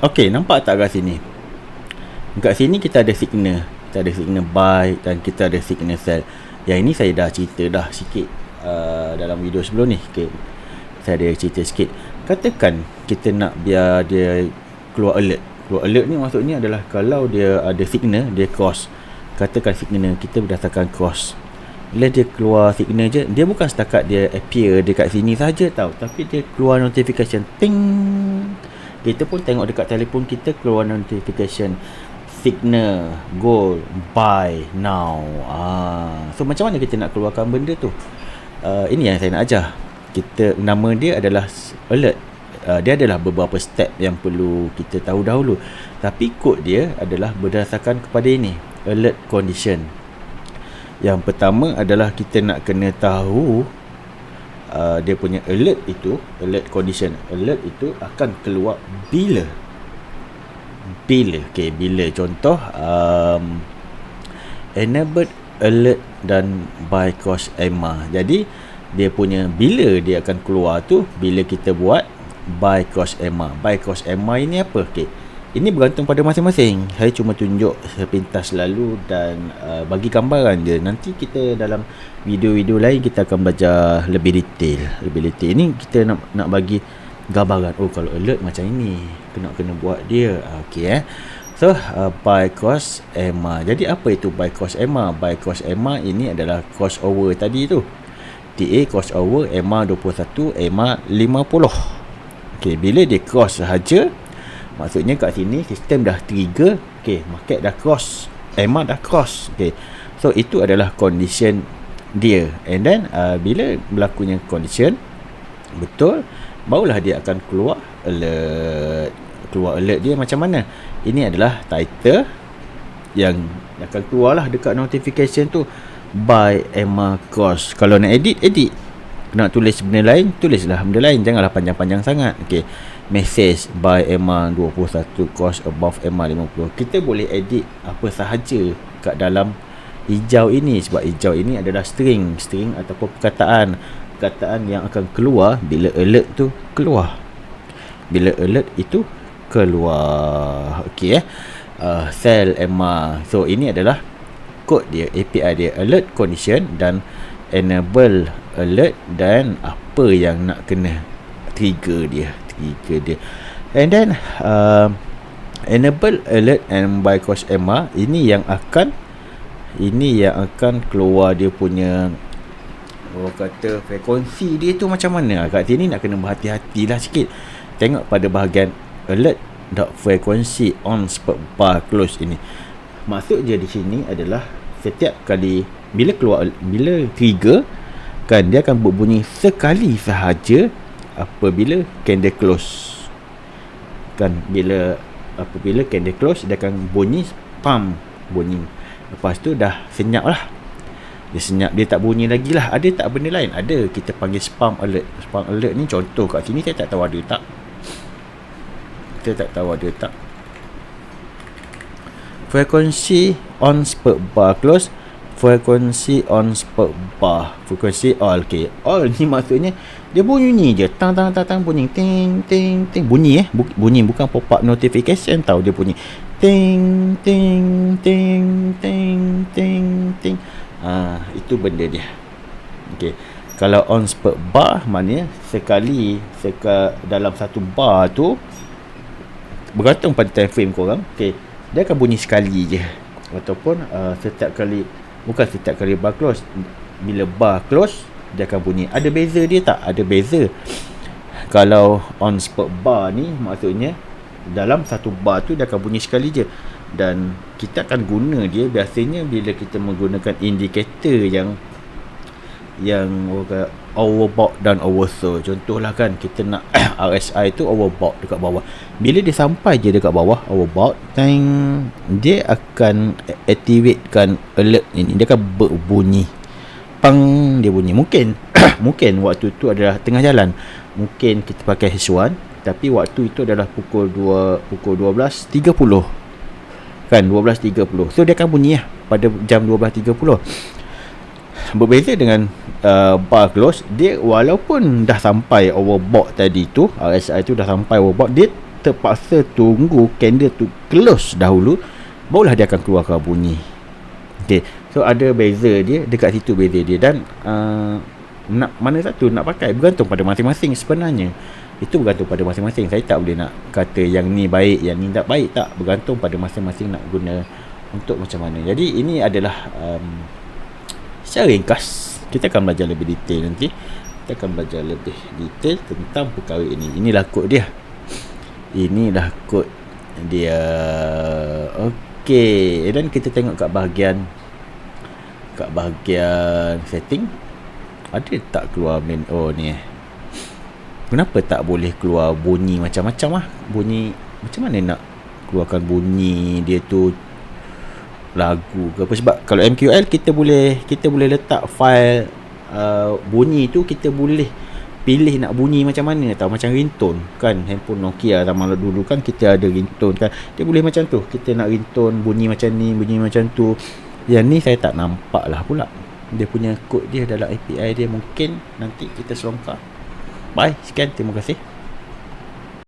Okey, nampak tak kat sini? Kat sini kita ada signal. Kita ada signal byte dan kita ada signal cell. Yang ini saya dah cerita dah sikit dalam video sebelum ni. Okay. Saya ada cerita sikit. Katakan kita nak biar dia keluar alert. Keluar alert ni maksudnya adalah kalau dia ada signal, dia cross. Katakan signal kita berdasarkan cross. Bila dia keluar signal je, dia bukan setakat dia appear dekat sini saja tau, tapi dia keluar notification ting. Kita pun tengok dekat telefon kita keluar notification signal goal buy now. So macam mana kita nak keluarkan benda tu? Ini yang saya nak ajar. Nama dia adalah alert. Dia adalah beberapa step yang perlu kita tahu dahulu. Tapi kod dia adalah berdasarkan kepada ini, alert condition. Yang pertama adalah kita nak kena tahu dia punya alert itu, alert condition. Alert itu akan keluar bila. Okay, bila contoh enabled alert dan by cross EMMA. Jadi dia punya bila dia akan keluar tu bila kita buat by cross EMMA. By cross EMMA ini apa? Okay, ini bergantung pada masing-masing. Saya cuma tunjuk sepintas lalu dan bagi gambaran je. Nanti kita dalam video-video lain kita akan belajar lebih detail. Ini kita nak bagi gambaran. Oh, kalau alert macam ini, kena buat dia. Okey So by cross EMMA. Jadi apa itu by cross EMMA? By cross EMMA ini adalah crossover tadi tu. TA crossover EMMA 21, EMMA 50. Okey, bila dia cross sahaja, maksudnya kat sini sistem dah trigger. Okey, market dah cross, EMMA dah cross. Okey. So itu adalah condition dia. And then bila berlakunya condition betul, barulah dia akan keluar alert. Keluar alert dia macam mana? Ini adalah title yang akan keluarlah dekat notification tu, by EMMA cross. Kalau nak edit. Nak tulis benda lain, tulislah benda lain, janganlah panjang-panjang sangat. Okey. Message by EMMA 21 cross above EMMA 50. Kita boleh edit apa sahaja kat dalam hijau ini, sebab hijau ini adalah string ataupun perkataan yang akan keluar bila alert tu keluar. Bila alert itu keluar. Okey cell EMMA. So ini adalah kod dia, API dia, alert condition dan enable alert dan apa yang nak kena trigger dia. And then enable alert and by cross EMMA ini yang akan keluar dia punya kata frekuensi dia tu macam mana. Kat sini nak kena berhati-hatilah sikit. Tengok pada bahagian alert dot frequency on spot bar close ini. Maksud dia di sini adalah setiap kali bila trigger kan, dia akan berbunyi sekali sahaja apabila candle close kan. Apabila candle close, dia akan bunyi spam, bunyi. Lepas tu dah senyap lah. Dia senyap, dia tak bunyi lagi lah. Ada tak benda lain? Ada, kita panggil spam alert. Spam alert ni contoh kat sini saya tak tahu ada tak. Frequency on spot bar close, frequency on spot bar, frequency all. Okay, all ni maksudnya dia bunyi je, tang bunyi, ting ting ting, bunyi bunyi, bukan pop up notification tau, dia bunyi ting ting ting ting ting ting. Itu benda dia. Okay, kalau on spot bar maknanya sekali dalam satu bar tu, bergantung pada time frame korang. Okay, dia akan bunyi sekali je, ataupun setiap kali bar close. Bila bar close, dia akan bunyi. Ada beza dia tak? Ada beza. Kalau on spot bar ni maksudnya dalam satu bar tu dia akan bunyi sekali je, dan kita akan guna dia biasanya bila kita menggunakan indikator yang overbought dan oversold. Contohlah kan, kita nak RSI tu overbought dekat bawah. Bila dia sampai je dekat bawah overbought, dia akan activatekan alert ini. Dia akan berbunyi pang, dia bunyi. Mungkin waktu tu adalah tengah jalan, mungkin kita pakai H1, tapi waktu itu adalah pukul 12.30 kan, 12.30. So dia akan bunyi pada jam 12.30. Berbeza dengan bar close, dia walaupun dah sampai overbought tadi tu, RSI tu dah sampai overbought, dia terpaksa tunggu candle tu close dahulu, barulah dia akan keluarkan bunyi. Okay, so ada beza dia, dekat situ beza dia. Dan nak mana satu nak pakai bergantung pada masing-masing sebenarnya. Itu bergantung pada masing-masing. Saya tak boleh nak kata yang ni baik, yang ni tak baik. Tak, bergantung pada masing-masing nak guna untuk macam mana. Jadi ini adalah secara ringkas. Kita akan belajar lebih detail nanti. Kita akan belajar lebih detail tentang perkara ini. Inilah kod dia. Inilah kod dia. Okey, dan kita tengok kat bahagian setting. Ada tak keluar ni Kenapa tak boleh keluar bunyi macam-macam Bunyi macam mana nak keluarkan bunyi dia tu, lagu ke apa? Sebab kalau MQL kita boleh letak file bunyi tu, kita boleh pilih nak bunyi macam mana tau, macam ringtone kan. Handphone Nokia zaman dulu kan kita ada ringtone kan, dia boleh macam tu. Kita nak ringtone bunyi macam ni, bunyi macam tu. Yang ni saya tak nampak lah pula dia punya kod dia dalam API dia. Mungkin nanti kita selongkar. Bye, sekian, terima kasih.